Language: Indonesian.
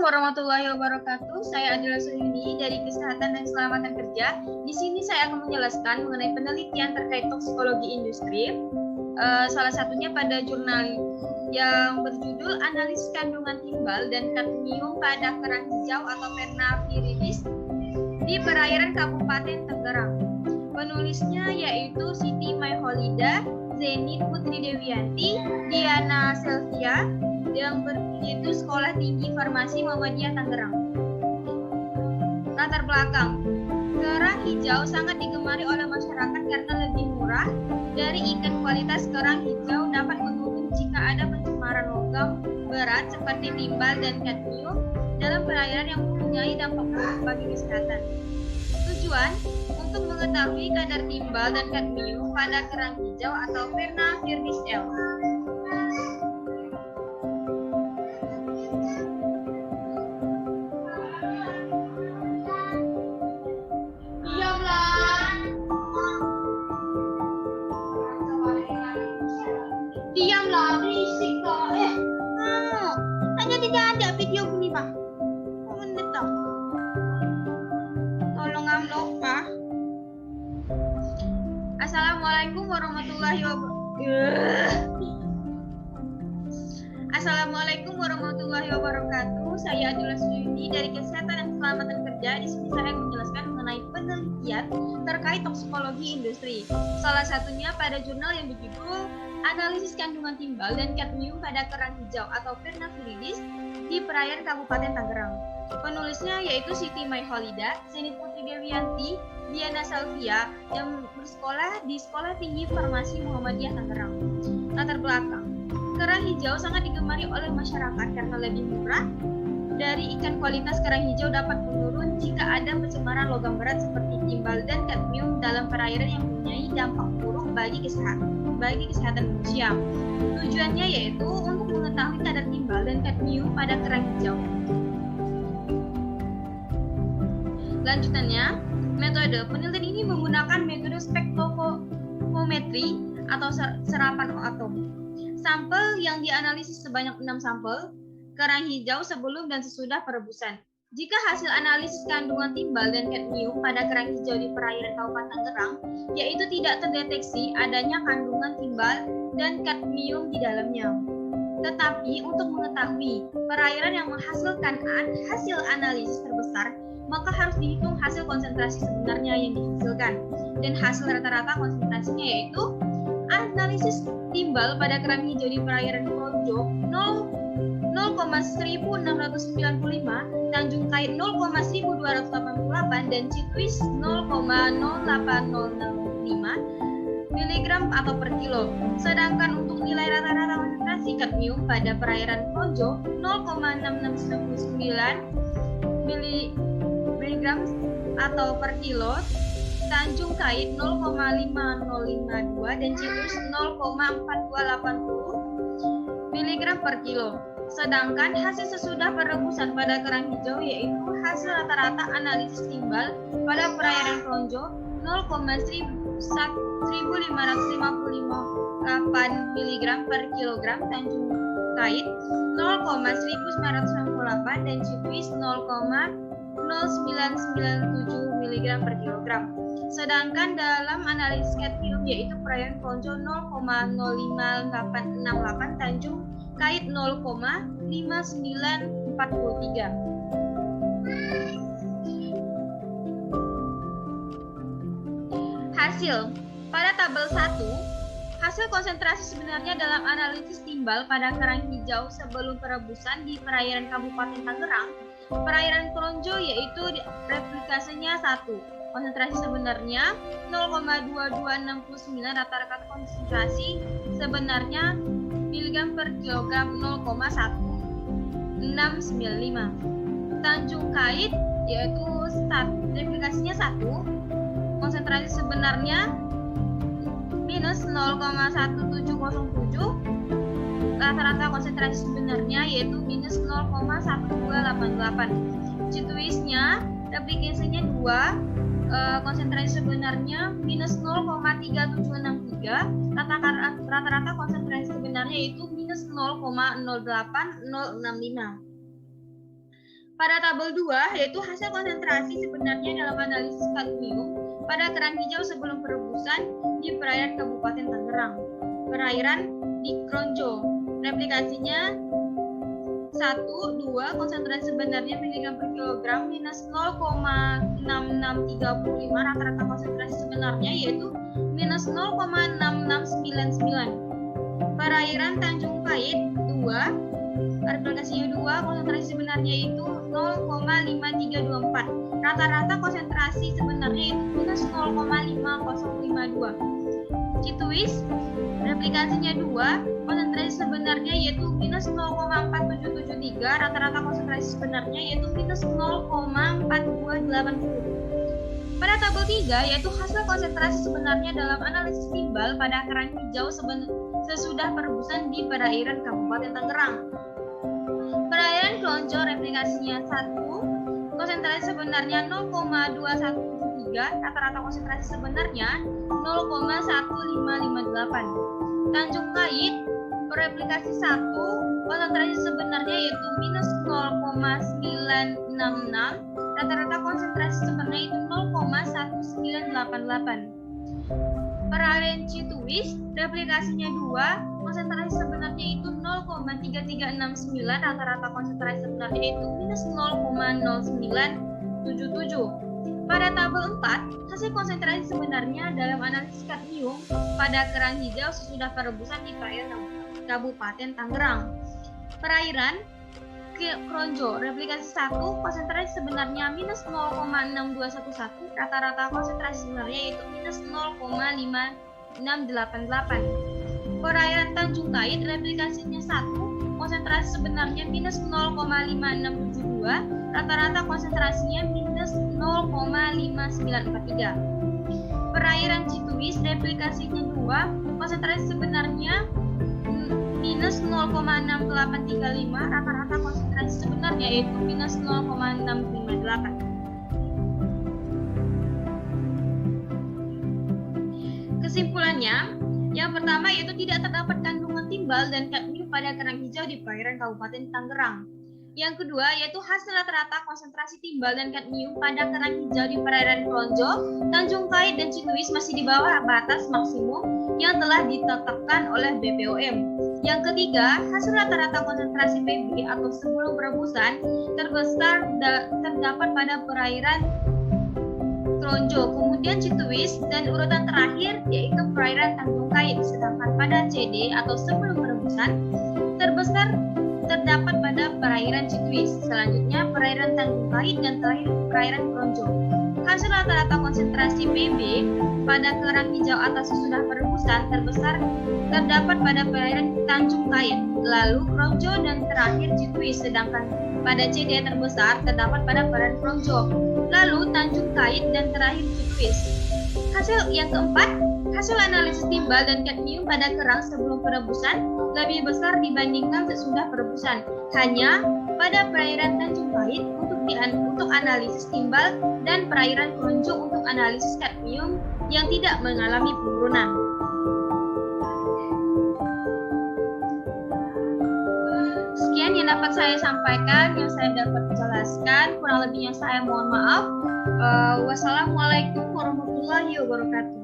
warahmatullahi wabarakatuh. Saya Adila Suyuni dari Kesehatan dan Keselamatan Kerja. Di sini saya akan menjelaskan mengenai penelitian terkait toksikologi industri. Salah satunya pada jurnal yang berjudul Analisis Kandungan Timbal dan Kadmium pada Kerang Hijau atau Perna viridis di perairan Kabupaten Tangerang. Penulisnya yaitu Siti Maiholida, Zenit Putri Dewianti, Diana Selvia, yang yaitu Sekolah Tinggi Farmasi Muhammadiyah Tangerang. Latar belakang, kerang hijau sangat digemari oleh masyarakat karena lebih murah. Dari ikan kualitas kerang hijau dapat menurun jika ada pencemaran logam berat seperti timbal dan kadmium dalam perairan yang mempunyai dampak buruk bagi kesehatan. Tujuan untuk mengetahui kadar timbal dan kadmium pada kerang hijau atau Perna viridis L. Diamlah, berisik kau. Hanya tidak ada video bunyi mah. Menit tau. Tolong amlok Pak. Assalamualaikum warahmatullahi wabarakatuh. Saya Adila Suyuni dari Kesehatan dan Keselamatan Kerja. Di sini saya menjelaskan mengenai penelitian terkait toksikologi industri. Salah satunya pada jurnal yang berjudul Analisis Kandungan Timbal dan Kadmium pada Kerang Hijau atau Perna viridis di perairan Kabupaten Tangerang. Penulisnya yaitu Siti Maiholida, Zenit Putri Dewianti, Diana Selvia yang bersekolah di Sekolah Tinggi Farmasi Muhammadiyah Tangerang. Latar belakang, kerang hijau sangat digemari oleh masyarakat karena lebih murah. Dari ikan kualitas kerang hijau dapat menurun jika ada pencemaran logam berat seperti timbal dan kadmium dalam perairan yang mempunyai dampak buruk bagi kesehatan manusia. Tujuannya yaitu untuk mengetahui kadar timbal dan kadmium pada kerang hijau. Lanjutannya, metode penelitian ini menggunakan metode spektrofotometri atau serapan atom. Sampel yang dianalisis sebanyak 6 sampel kerang hijau sebelum dan sesudah perebusan. Jika hasil analisis kandungan timbal dan kadmium pada kerang hijau di perairan Kabupaten Tangerang, yaitu tidak terdeteksi adanya kandungan timbal dan kadmium di dalamnya. Tetapi untuk mengetahui perairan yang menghasilkan hasil analisis terbesar, maka harus dihitung hasil konsentrasi sebenarnya yang dihasilkan. Dan hasil rata-rata konsentrasinya yaitu analisis timbal pada kerang hijau di perairan Projo 0,1695, Tanjung Kait 0,1288 dan Cituis 0,08005 mg atau per kilo. Sedangkan untuk nilai rata-rata konsentrasi kadmium pada perairan Projo 0,6699 mg atau per kilo, Tanjung Kait 0,5052 dan Cituis 0,4280 mg per kilo. Sedangkan hasil sesudah perebusan pada kerang hijau yaitu hasil rata-rata analisis timbal pada perairan Projo 0,1558 mg per kilogram, Tanjung Kait 0,1998 dan Cituis 0,0997 mg per kilogram. Sedangkan dalam analisis kadmium yaitu perairan Projo 0,05868, Tanjung Kait 0,5943. Hasil pada tabel 1, hasil konsentrasi sebenarnya dalam analisis timbal pada kerang hijau sebelum perebusan di perairan Kabupaten Tangerang, perairan Projo yaitu replikasinya 1. Konsentrasi sebenarnya 0,2269, rata-rata konsentrasi sebenarnya miligram per kilogram 0,1695. Tanjung Kait yaitu replikasinya 1, konsentrasi sebenarnya minus 0,1707, rata-rata konsentrasi sebenarnya yaitu minus 0,1288. Cituisnya replikasinya 2, konsentrasi sebenarnya minus 0,3763, rata-rata konsentrasi sebenarnya itu minus 0,08065. Pada tabel 2 yaitu hasil konsentrasi sebenarnya dalam analisis kadmium pada kerang hijau sebelum perebusan di perairan Kabupaten Tangerang. Perairan di Kronjo. Replikasinya 1, 2, konsentrasi sebenarnya miligram per kilogram minus 0,6635, rata-rata konsentrasi sebenarnya yaitu minus 0,6699. Perairan Tanjung Kait 2, replikasinya 2, konsentrasi sebenarnya itu 0,5324, rata-rata konsentrasi sebenarnya itu minus 0,5052. Cituis, replikasinya 2, konsentrasi sebenarnya yaitu minus 0,4773, rata-rata konsentrasi sebenarnya yaitu minus 0,4280. Pada tabel 3 yaitu hasil konsentrasi sebenarnya dalam analisis timbal pada kerang hijau sesudah perebusan di perairan Kabupaten Tangerang. Perairan Kronjo replikasinya 1, konsentrasi sebenarnya 0,2173, rata-rata konsentrasi sebenarnya 0,1558. Tanjung Kait replikasi 1, konsentrasi sebenarnya yaitu minus 0,966, rata-rata konsentrasi sebenarnya itu 0,1988. Perairan Cituis replikasinya 2, konsentrasi sebenarnya itu 0,3369, rata-rata konsentrasi sebenarnya itu minus 0,0977. Pada tabel 4, hasil konsentrasi sebenarnya dalam analisis kadmium pada kerang hijau sesudah perebusan di perairan Kabupaten Tangerang. Perairan Kronjo replikasi 1, konsentrasi sebenarnya minus 0,6211, rata-rata konsentrasi sebenarnya yaitu minus 0,5688. Perairan Tanjung Kait replikasinya 1, konsentrasi sebenarnya minus 0,5672, rata-rata konsentrasinya minus 0,5943. Perairan Cituis replikasinya 2, konsentrasi sebenarnya minus 0,6835, rata-rata konsentrasi sebenarnya yaitu minus 0,658. Kesimpulannya, yang pertama yaitu tidak terdapat kandungan timbal dan kadmium pada kerang hijau di perairan Kabupaten Tangerang. Yang kedua yaitu hasil rata-rata konsentrasi timbal dan kadmium pada kerang hijau di perairan Kronjo, Tanjung Kait, dan Cituis masih di bawah batas maksimum yang telah ditetapkan oleh BPOM. Yang ketiga, hasil rata-rata konsentrasi PB atau sebelum perebusan terbesar terdapat pada perairan Kronjo, kemudian Cituis, dan urutan terakhir yaitu perairan Tanjung Kait. Sedangkan pada CD atau sebelum perebusan terbesar terdapat pada perairan Cituis, selanjutnya perairan Tanjung Kait, dan terakhir perairan Kronjo. Hasil rata-rata konsentrasi PB pada kerang hijau atas sesudah perebusan terbesar terdapat pada perairan Tanjung Kait, lalu Kronjo, dan terakhir Cituis. Sedangkan pada CD terbesar terdapat pada perairan Kronjo, lalu Tanjung Kait, dan terakhir Cituis. Hasil yang keempat, hasil analisis timbal dan kadmium pada kerang sebelum perebusan lebih besar dibandingkan sesudah perebusan. Hanya pada perairan Tanjung Kait untuk analisis timbal dan perairan Kronjo untuk analisis kadmium yang tidak mengalami penurunan. Sekian yang dapat saya sampaikan, yang saya dapat jelaskan. Kurang lebihnya saya mohon maaf. Wassalamualaikum warahmatullahi wabarakatuh.